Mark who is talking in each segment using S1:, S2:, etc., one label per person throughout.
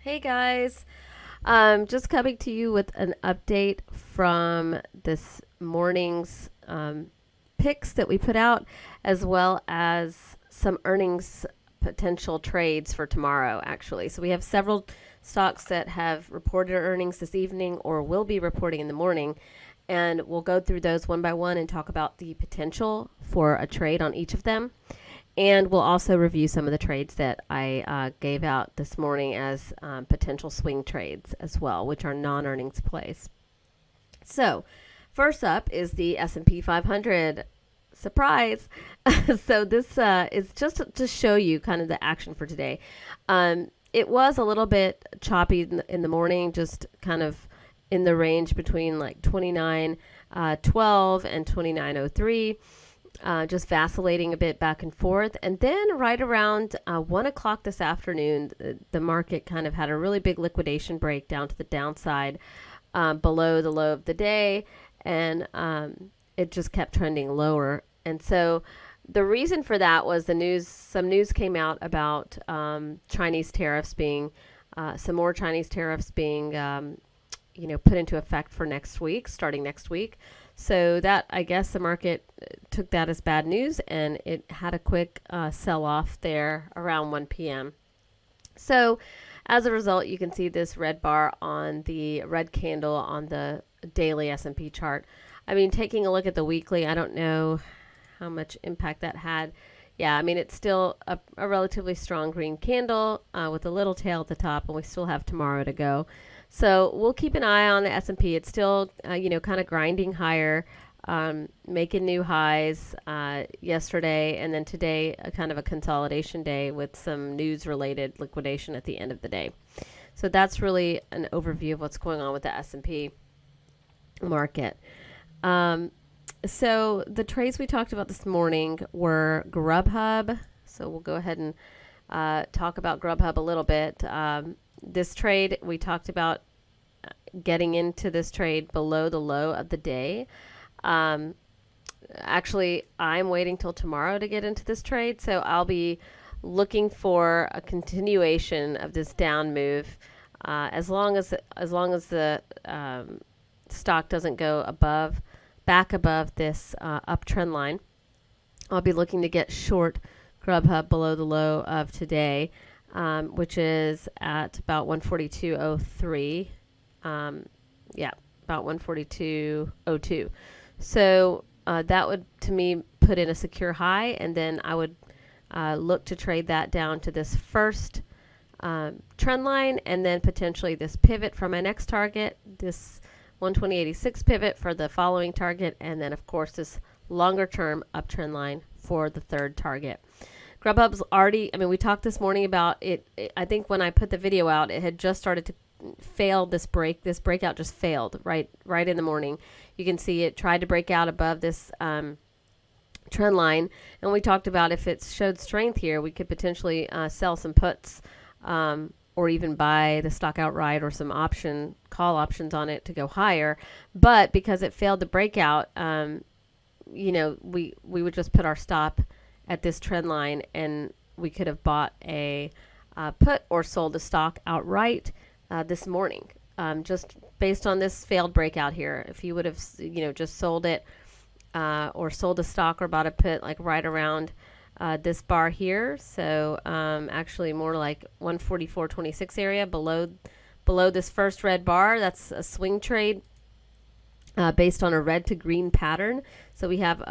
S1: Hey guys, just coming to you with an update from this morning's picks that we put out, as well as some earnings potential trades for tomorrow, actually. So we have several stocks that have reported earnings this evening or will be reporting in the morning. And we'll go through those one by one and talk about the potential for a trade on each of them. And we'll also review some of the trades that I gave out this morning as potential swing trades as well, which are non-earnings plays. So, first up is the S&P 500 Surprise. So this is just to show you kind of the action for today. It was a little bit choppy in the morning, just kind of in the range between like 29.12 and 29.03. Just vacillating a bit back and forth. And then right around 1 o'clock this afternoon, the market kind of had a really big liquidation break down to the downside below the low of the day. And it just kept trending lower. And so the reason for that was some news came out about Chinese tariffs being, some more Chinese tariffs being, put into effect for next week, starting next week. So that, I guess the market took that as bad news, and it had a quick sell-off there around 1 p.m. So as a result, you can see this red bar on the red candle on the daily S&P chart. I mean, taking a look at the weekly, I don't know how much impact that had. Yeah, I mean, it's still a relatively strong green candle with a little tail at the top, and we still have tomorrow to go. So we'll keep an eye on the S&P. It's still, kind of grinding higher, making new highs yesterday, and then today, kind of a consolidation day with some news-related liquidation at the end of the day. So that's really an overview of what's going on with the S&P market. So the trades we talked about this morning were Grubhub. So we'll go ahead and talk about Grubhub a little bit. This trade, we talked about getting into this trade below the low of the day. Actually, I'm waiting till tomorrow to get into this trade, so I'll be looking for a continuation of this down move as long as the stock doesn't go back above this uptrend line. I'll be looking to get short Grubhub below the low of today, which is at about 142.03. About 142.02. So that would, to me, put in a secure high, and then I would look to trade that down to this first trend line, and then potentially this pivot for my next target, this 120.86 pivot for the following target, and then, of course, this longer-term uptrend line for the third target. Grubhub's already, we talked this morning about it. I think when I put the video out, it had just started to fail this break. This breakout just failed right in the morning. You can see it tried to break out above this trend line. And we talked about if it showed strength here, we could potentially sell some puts or even buy the stock outright or some call options on it to go higher. But because it failed to break out, we would just put our stop at this trend line, and we could have bought a put or sold the stock outright this morning, just based on this failed breakout here. If you would have, just sold it or sold a stock or bought a put like right around this bar here, so actually more like 144.26 area below this first red bar, that's a swing trade based on a red to green pattern. So we have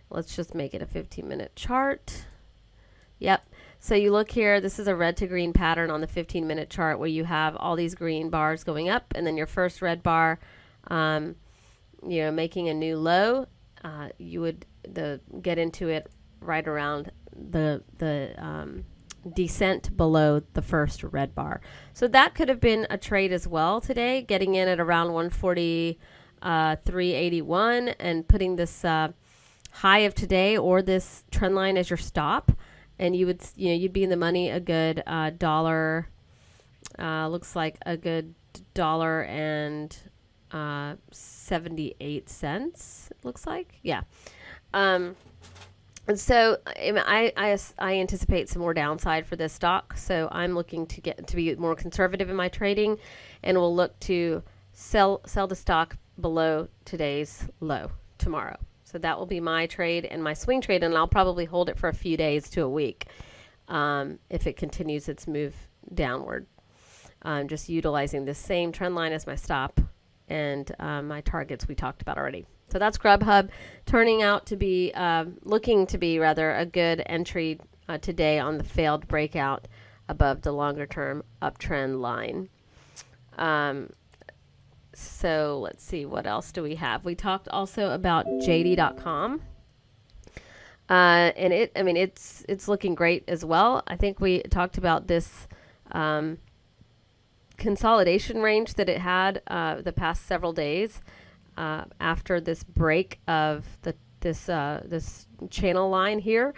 S1: let's just make it a 15-minute chart. Yep. So you look here, this is a red to green pattern on the 15-minute chart where you have all these green bars going up, and then your first red bar, making a new low. You would get into it right around the descent below the first red bar. So that could have been a trade as well today, getting in at around 143.81 and putting this high of today or this trend line as your stop, and you'd be in the money a good dollar. Looks like a good $1.78. It looks like, yeah. And so I anticipate some more downside for this stock. So I'm looking to get to be more conservative in my trading, and will look to sell the stock below today's low tomorrow. So that will be my trade and my swing trade, and I'll probably hold it for a few days to a week if it continues its move downward. Just utilizing the same trend line as my stop and my targets we talked about already. So that's Grubhub, turning out to be, looking to be rather a good entry today on the failed breakout above the longer term uptrend line. So let's see, what else do we have? We talked also about JD.com. And it's looking great as well. I think we talked about this consolidation range that it had the past several days after this break of this channel line here.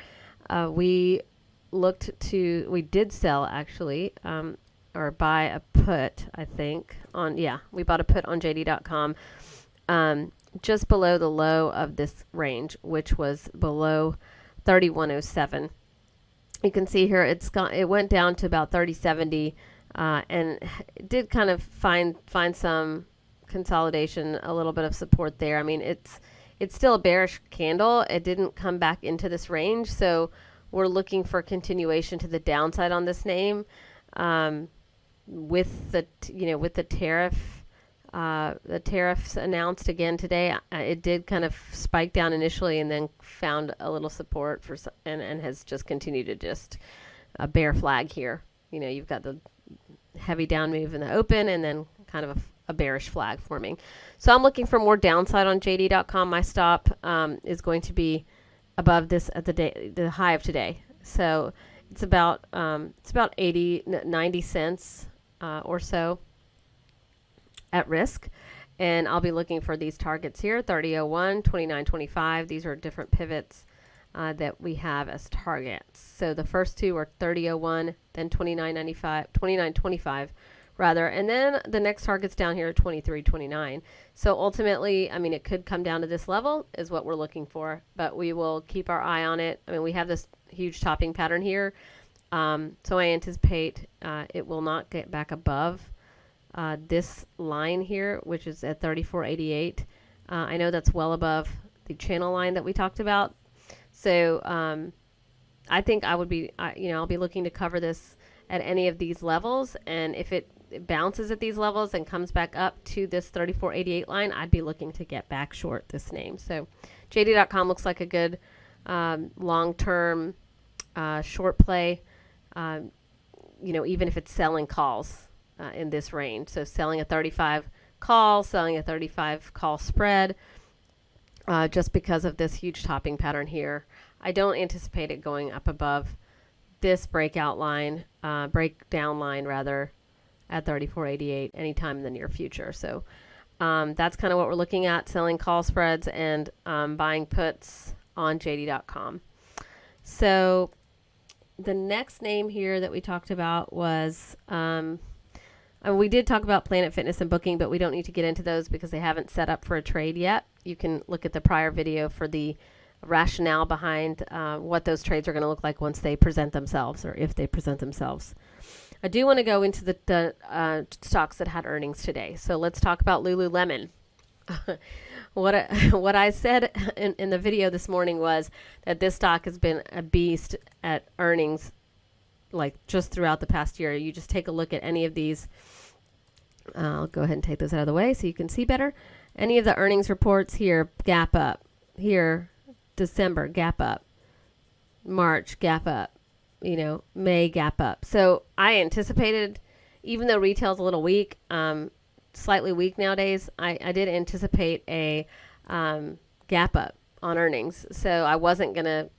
S1: We did sell actually, or buy a put, I think we bought a put on JD.com just below the low of this range, which was below 3107. You can see here it went down to about 3070, and it did kind of find some consolidation, a little bit of support there. I mean, it's still a bearish candle. It didn't come back into this range, so we're looking for continuation to the downside on this name. With the tariffs announced again today, it did kind of spike down initially and then found a little support and has just continued to just a bear flag here. You've got the heavy down move in the open and then kind of a bearish flag forming. So I'm looking for more downside on JD.com. My stop is going to be above this at the high of today. So it's about 90 cents or so at risk, and I'll be looking for these targets here: 30.01, 29.25. These are different pivots that we have as targets. So the first two are 30.01, then 29.25 rather, and then the next targets down here are 23.29. So ultimately, I mean, it could come down to this level is what we're looking for, but we will keep our eye on it. I mean, we have this huge topping pattern here, so I anticipate it will not get back above this line here, which is at 34.88. I know that's well above the channel line that we talked about. So I think I'll be looking to cover this at any of these levels. And if it bounces at these levels and comes back up to this 34.88 line, I'd be looking to get back short this name. So JD.com looks like a good long-term short play, even if it's selling calls in this range. So selling a 35 call, selling a 35 call spread, just because of this huge topping pattern here. I don't anticipate it going up above this breakout line, breakdown line rather, at 34.88 anytime in the near future. So that's kind of what we're looking at, selling call spreads and buying puts on JD.com. So the next name here that we talked about was, we did talk about Planet Fitness and Booking, but we don't need to get into those because they haven't set up for a trade yet. You can look at the prior video for the rationale behind what those trades are going to look like once they present themselves, or if they present themselves. I do want to go into the stocks that had earnings today. So let's talk about Lululemon. What I said in the video this morning was that this stock has been a beast at earnings, like just throughout the past year. You just take a look at any of these. I'll go ahead and take those out of the way so you can see better. Any of the earnings reports here, gap up. Here, December, gap up. March, gap up. May, gap up. So I anticipated, even though retail's a little weak, slightly weak nowadays, I did anticipate a gap up on earnings. So I wasn't going to,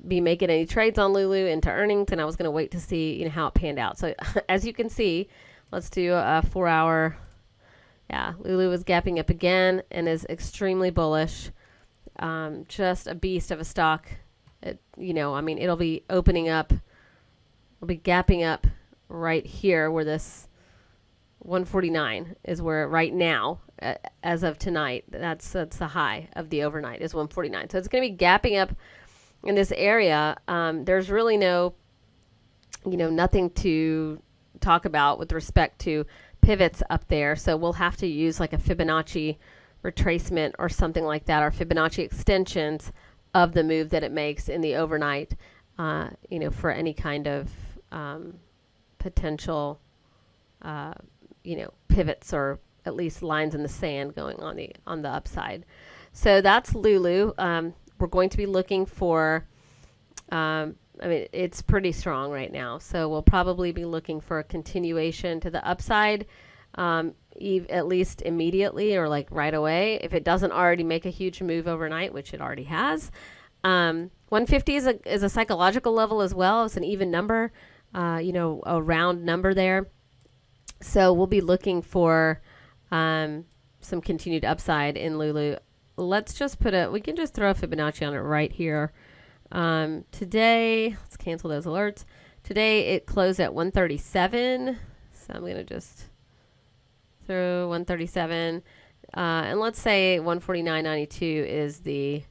S1: be making any trades on Lulu into earnings, and I was going to wait to see, how it panned out. So as you can see, let's do a 4 hour. Yeah, Lulu is gapping up again and is extremely bullish. Just a beast of a stock. It'll be opening up. It'll be gapping up right here where this 149 is, where right now, as of tonight, that's the high of the overnight is 149. So it's going to be gapping up in this area, there's really nothing to talk about with respect to pivots up there. So we'll have to use like a Fibonacci retracement or something like that, or Fibonacci extensions of the move that it makes in the overnight, for any kind of potential, pivots or at least lines in the sand going on the upside. So that's Lulu. We're going to be looking for, it's pretty strong right now. So we'll probably be looking for a continuation to the upside, at least immediately or like right away. If it doesn't already make a huge move overnight, which it already has. 150 is a psychological level as well. It's an even number, a round number there. So we'll be looking for some continued upside in Lulu. Let's just we can just throw a Fibonacci on it right here. Today, let's cancel those alerts. Today it closed at 137. So I'm going to just throw 137. And let's say 149.92 is the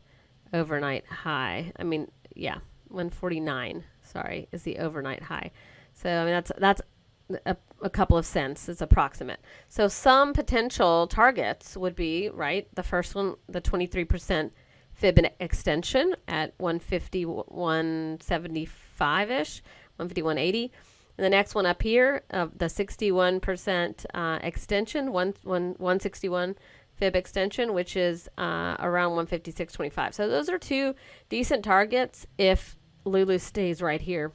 S1: overnight high. 149, is the overnight high. So, that's a couple of cents. It's approximate. So some potential targets would be, right, the first one, the 23% fib extension at 150, 175-ish, 150, 180. And the next one up here, the 61% extension, 161 fib extension, which is around 156.25. So those are two decent targets if Lulu stays right here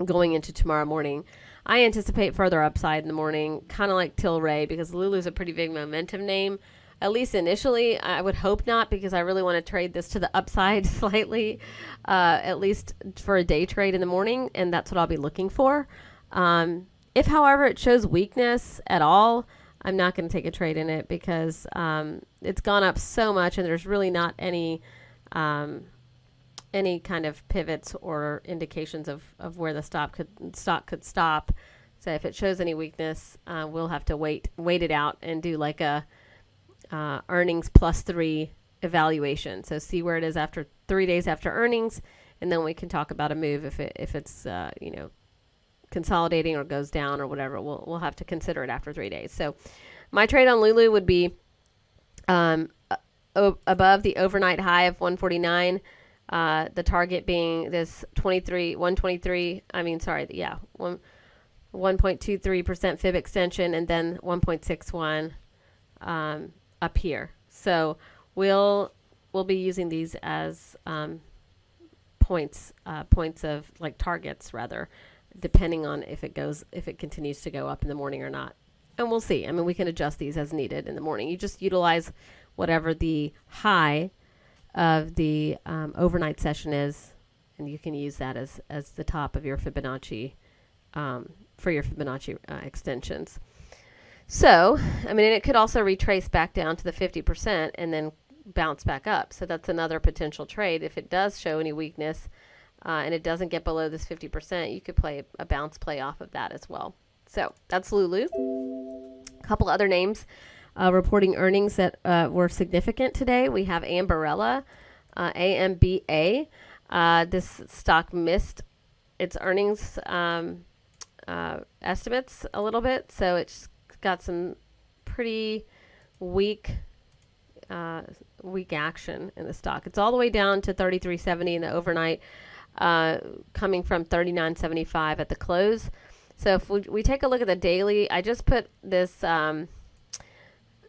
S1: going into tomorrow morning. I anticipate further upside in the morning, kind of like Tilray, because Lulu's a pretty big momentum name. At least initially, I would hope not, because I really want to trade this to the upside slightly, at least for a day trade in the morning, and that's what I'll be looking for. If, however, it shows weakness at all, I'm not going to take a trade in it, because it's gone up so much, and there's really not any kind of pivots or indications of where the stock could stop. So if it shows any weakness, we'll have to wait it out and do like a earnings +3 evaluation. So see where it is after 3 days after earnings, and then we can talk about a move if it's consolidating or goes down or whatever. We'll have to consider it after 3 days. So my trade on Lulu would be above the overnight high of 149. The target being this 1.23% fib extension, and then 1.61 up here. So we'll be using these as points of like targets rather, depending on if it continues to go up in the morning or not. And we'll see. We can adjust these as needed in the morning. You just utilize whatever the high of the overnight session is, and you can use that as the top of your Fibonacci for your Fibonacci extensions. So, it could also retrace back down to the 50% and then bounce back up. So that's another potential trade. If it does show any weakness and it doesn't get below this 50%, you could play a bounce play off of that as well. So that's Lulu. A couple other names reporting earnings that were significant today. We have Ambarella, AMBA. This stock missed its earnings estimates a little bit, so it's got some pretty weak action in the stock. It's all the way down to 33.70 in the overnight, coming from 39.75 at the close. So if we take a look at the daily, I just put this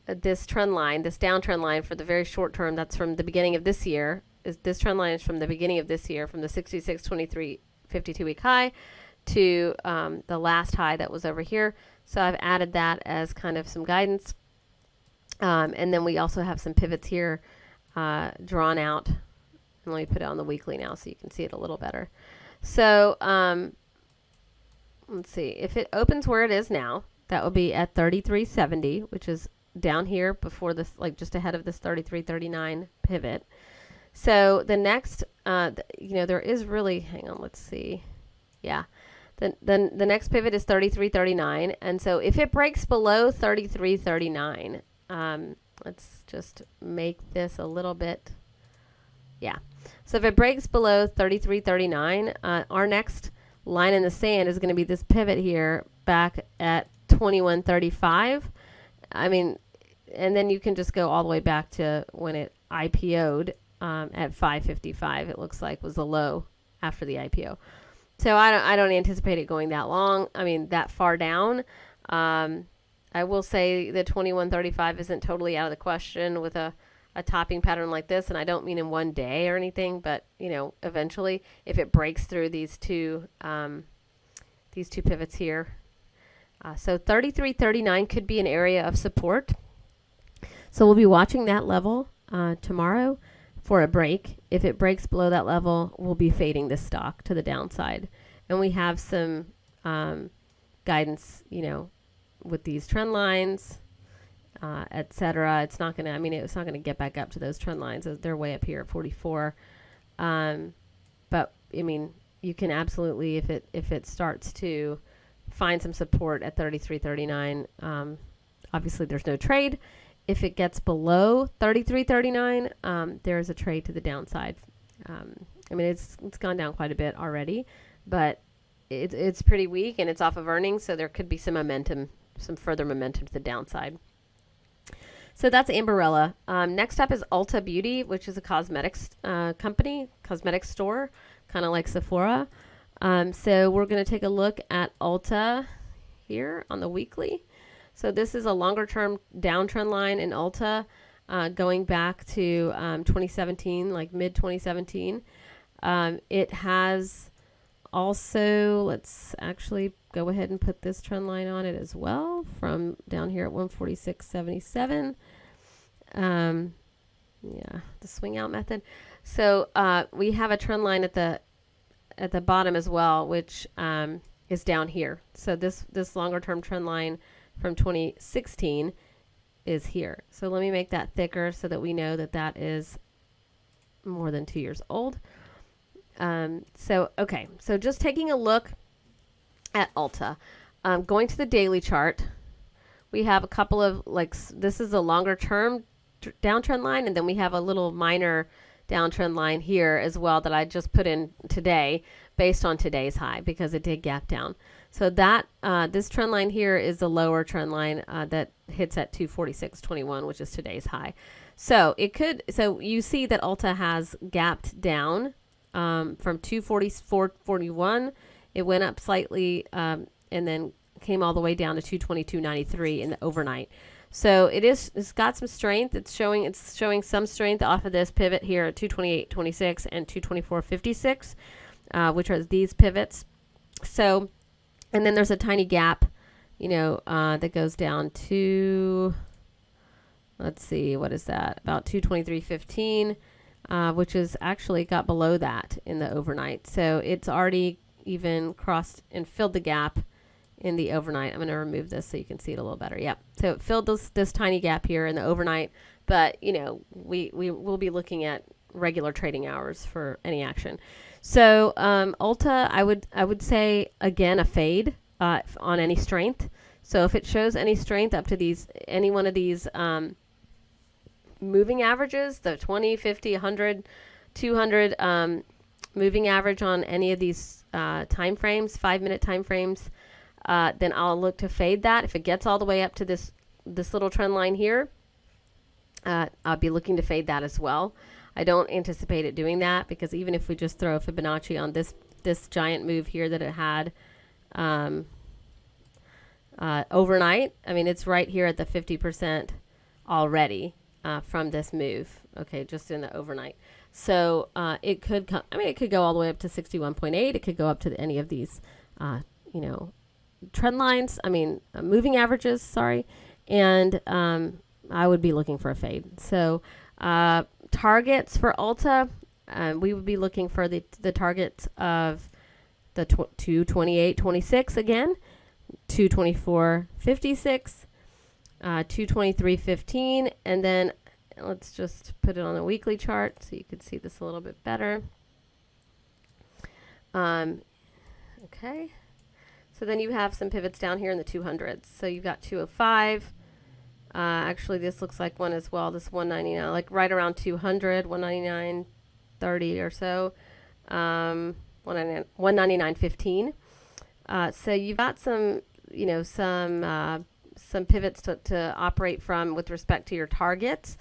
S1: this trend line, this downtrend line for the very short term. That's from the beginning of this year. This trend line is from the beginning of this year, from the 66.23 52-week high to the last high that was over here. So I've added that as kind of some guidance. And then we also have some pivots here drawn out. And let me put it on the weekly now so you can see it a little better. So let's see. If it opens where it is now, that will be at 33.70, which is down here before this, like just ahead of this 33.39 pivot. So the next, there is really, hang on, let's see. Yeah. The next pivot is 33.39. And so if it breaks below 33.39, let's just make this a little bit Yeah. So if it breaks below 33.39, our next line in the sand is going to be this pivot here back at 21.35. I mean, and then you can just go all the way back to when it IPO'd at 5.55. It looks like was the low after the IPO. So I don't anticipate it going that long. I mean, that far down. I will say that 21.35 isn't totally out of the question with a topping pattern like this, and I don't mean in one day or anything, but you know, eventually, if it breaks through these two pivots here, so 33.39 could be an area of support. So we'll be watching that level tomorrow for a break. If it breaks below that level, we'll be fading this stock to the downside, and we have some guidance, you know, with these trend lines. Etc. It's not gonna. I mean, it's not gonna get back up to those trend lines. They're way up here at 44. But I mean, you can absolutely, if it starts to find some support at 33.39. Obviously, there's no trade. If it gets below 33.39, there's a trade to the downside. I mean, it's gone down quite a bit already, but it's pretty weak and it's off of earnings, so there could be some momentum, some further momentum to the downside. So that's Amberella. Next up is Ulta Beauty, which is a cosmetics company, cosmetics store, kind of like Sephora. So we're going to take a look at Ulta here on the weekly. So this is a longer term downtrend line in Ulta going back to 2017, like mid 2017. It has also, let's actually go ahead and put this trend line on it as well from down here at 146.77. Yeah, the swing out method. So we have a trend line at the bottom as well, which is down here. So this longer term trend line from 2016 is here. So let me make that thicker so that we know that that is more than 2 years old. Okay, so just taking a look at Ulta, going to the daily chart, we have a couple of, like, this is a longer term downtrend line, and then we have a little minor downtrend line here as well that I just put in today based on today's high because it did gap down. So that this trend line here is the lower trend line that hits at 246.21, which is today's high. So you see that Ulta has gapped down from 244.41. It went up slightly and then came all the way down to 222.93 in the overnight. So it's got some strength. It's showing some strength off of this pivot here at 228.26 and 224.56, which are these pivots. So, and then there's a tiny gap, you know, that goes down to, let's see, what is that? About 223.15, which is actually got below that in the overnight. So it's already even crossed and filled the gap in the overnight. I'm going to remove this so you can see it a little better. Yep. So it filled this tiny gap here in the overnight, but you know, we will be looking at regular trading hours for any action. So Ulta, I would say again a fade on any strength. So if it shows any strength up to any one of these moving averages, the 20, 50, 100, 200 moving average on any of these time frames, 5-minute time frames, then I'll look to fade that. If it gets all the way up to this little trend line here, I'll be looking to fade that as well. I don't anticipate it doing that because even if we just throw Fibonacci on this giant move here that it had overnight, I mean, it's right here at the 50% already from this move. Okay, just in the overnight. So it could come. I mean, it could go all the way up to 61.8. It could go up to any of these, you know, trend lines. I mean, moving averages. Sorry, and I would be looking for a fade. So targets for Ulta, we would be looking for the targets of the 228.26 again, 224.56, 223.15, and then let's just put it on a weekly chart so you can see this a little bit better. Okay. So then you have some pivots down here in the 200s. So you've got 205. Actually, this looks like one as well. This 199, like right around 200, 199, 130 or so, 199.15. So you've got some, some pivots to operate from with respect to your targets.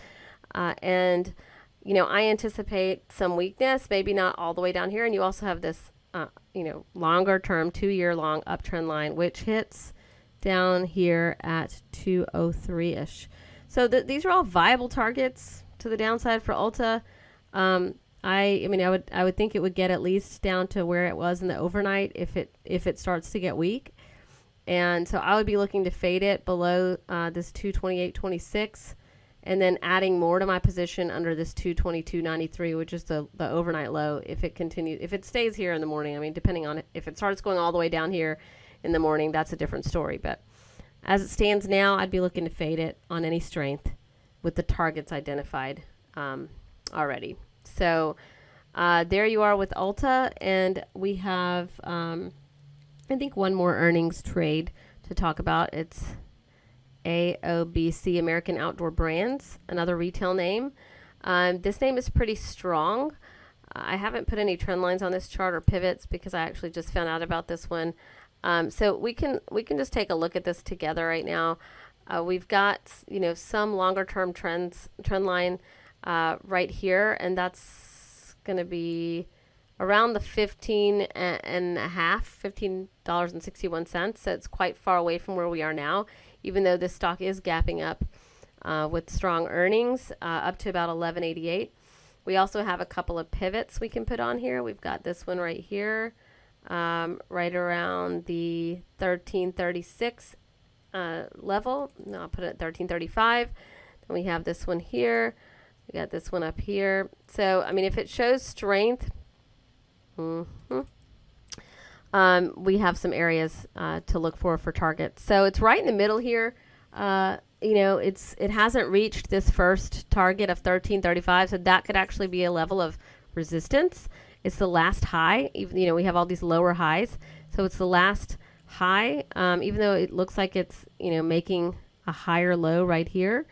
S1: And, I anticipate some weakness, maybe not all the way down here. And you also have this, longer term, 2-year long uptrend line, which hits down here at 203-ish. So these are all viable targets to the downside for Ulta. I would think it would get at least down to where it was in the overnight if it starts to get weak. And so I would be looking to fade it below this 228.26, and then adding more to my position under this 222.93, which is the overnight low. If it stays here in the morning, I mean, depending on if it starts going all the way down here in the morning, that's a different story. But as it stands now, I'd be looking to fade it on any strength with the targets identified already. So there you are with Ulta, and we have I think one more earnings trade to talk about. It's AOBC, American Outdoor Brands, another retail name. This name is pretty strong. I haven't put any trend lines on this chart or pivots because I actually just found out about this one. So we can just take a look at this together right now. We've got some longer term trend line right here, and that's going to be around the $15.61. So it's quite far away from where we are now, even though this stock is gapping up with strong earnings up to about $11.88. We also have a couple of pivots we can put on here. We've got this one right here, right around the 1336 level. No, I'll put it at 1335. Then we have this one here. We got this one up here. So, I mean, if it shows strength, we have some areas to look for targets. So it's right in the middle here. It hasn't reached this first target of 1335, so that could actually be a level of resistance. It's the last high. Even we have all these lower highs, so it's the last high. Even though it looks like it's making a higher low right here,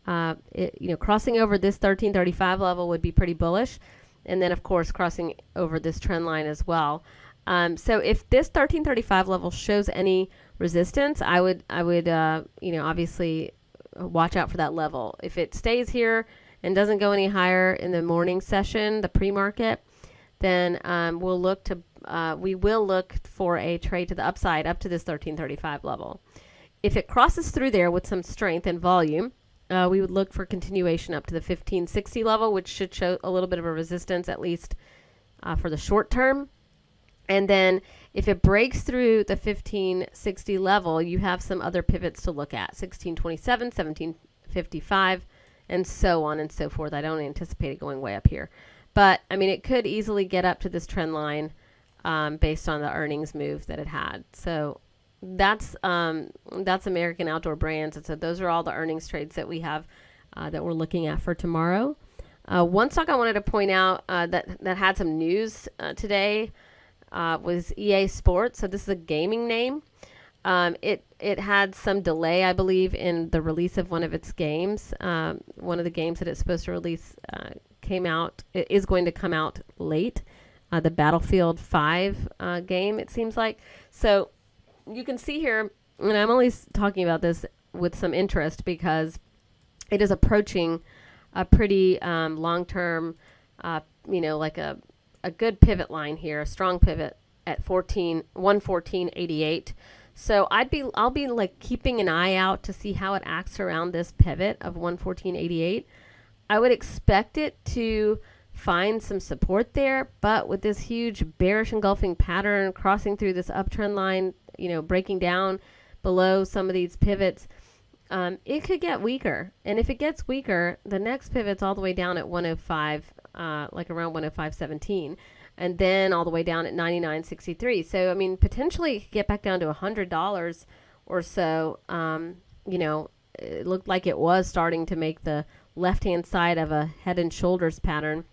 S1: crossing over this 1335 level would be pretty bullish, and then of course crossing over this trend line as well. So if this 1335 level shows any resistance, I would obviously watch out for that level. If it stays here and doesn't go any higher in the morning session, the pre-market, then we will look for a trade to the upside up to this 1335 level. If it crosses through there with some strength and volume, we would look for continuation up to the 1560 level, which should show a little bit of a resistance, at least for the short term. And then if it breaks through the 1560 level, you have some other pivots to look at, 1627, 1755, and so on and so forth. I don't anticipate it going way up here. But, I mean, it could easily get up to this trend line based on the earnings move that it had. So that's American Outdoor Brands. And so those are all the earnings trades that we have that we're looking at for tomorrow. One stock I wanted to point out that had some news today was EA Sports. So this is a gaming name. It had some delay, I believe, in the release of one of its games. One of the games that it's supposed to release is going to come out late. The Battlefield 5 game, it seems like. So you can see here, and I'm only talking about this with some interest because it is approaching a pretty long-term, like a good pivot line here, a strong pivot at 114.88. So I'll be like keeping an eye out to see how it acts around this pivot of 114.88. I would expect it to find some support there, but with this huge bearish engulfing pattern crossing through this uptrend line, breaking down below some of these pivots, it could get weaker. And if it gets weaker, the next pivot's all the way down at 105, like around 105.17, and then all the way down at 99.63. So, I mean, potentially it could get back down to $100 or so. It looked like it was starting to make the left-hand side of a head and shoulders pattern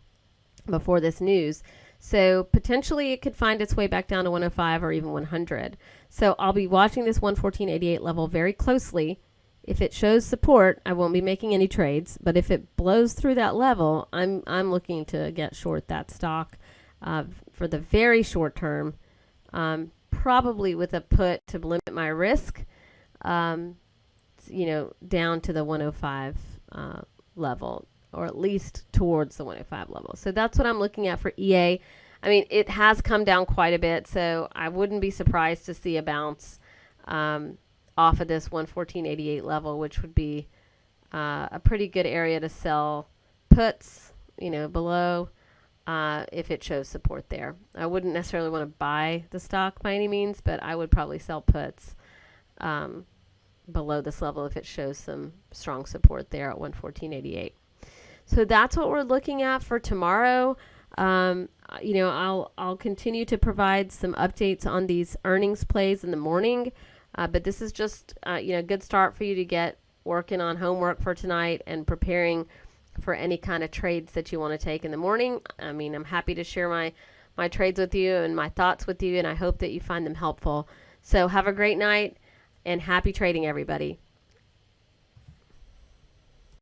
S1: before this news. So potentially it could find its way back down to 105 or even 100. So I'll be watching this 114.88 level very closely. If it shows support, I won't be making any trades. But if it blows through that level, I'm looking to get short that stock for the very short term, probably with a put to limit my risk, down to the 105 level, or at least towards the 105 level. So that's what I'm looking at for EA. I mean, it has come down quite a bit, so I wouldn't be surprised to see a bounce off of this 114.88 level, which would be a pretty good area to sell puts, below, if it shows support there. I wouldn't necessarily want to buy the stock by any means, but I would probably sell puts below this level if it shows some strong support there at 114.88. So that's what we're looking at for tomorrow. I'll continue to provide some updates on these earnings plays in the morning, but this is just a good start for you to get working on homework for tonight and preparing for any kind of trades that you want to take in the morning. I mean, I'm happy to share my trades with you and my thoughts with you, and I hope that you find them helpful. So have a great night and happy trading, everybody.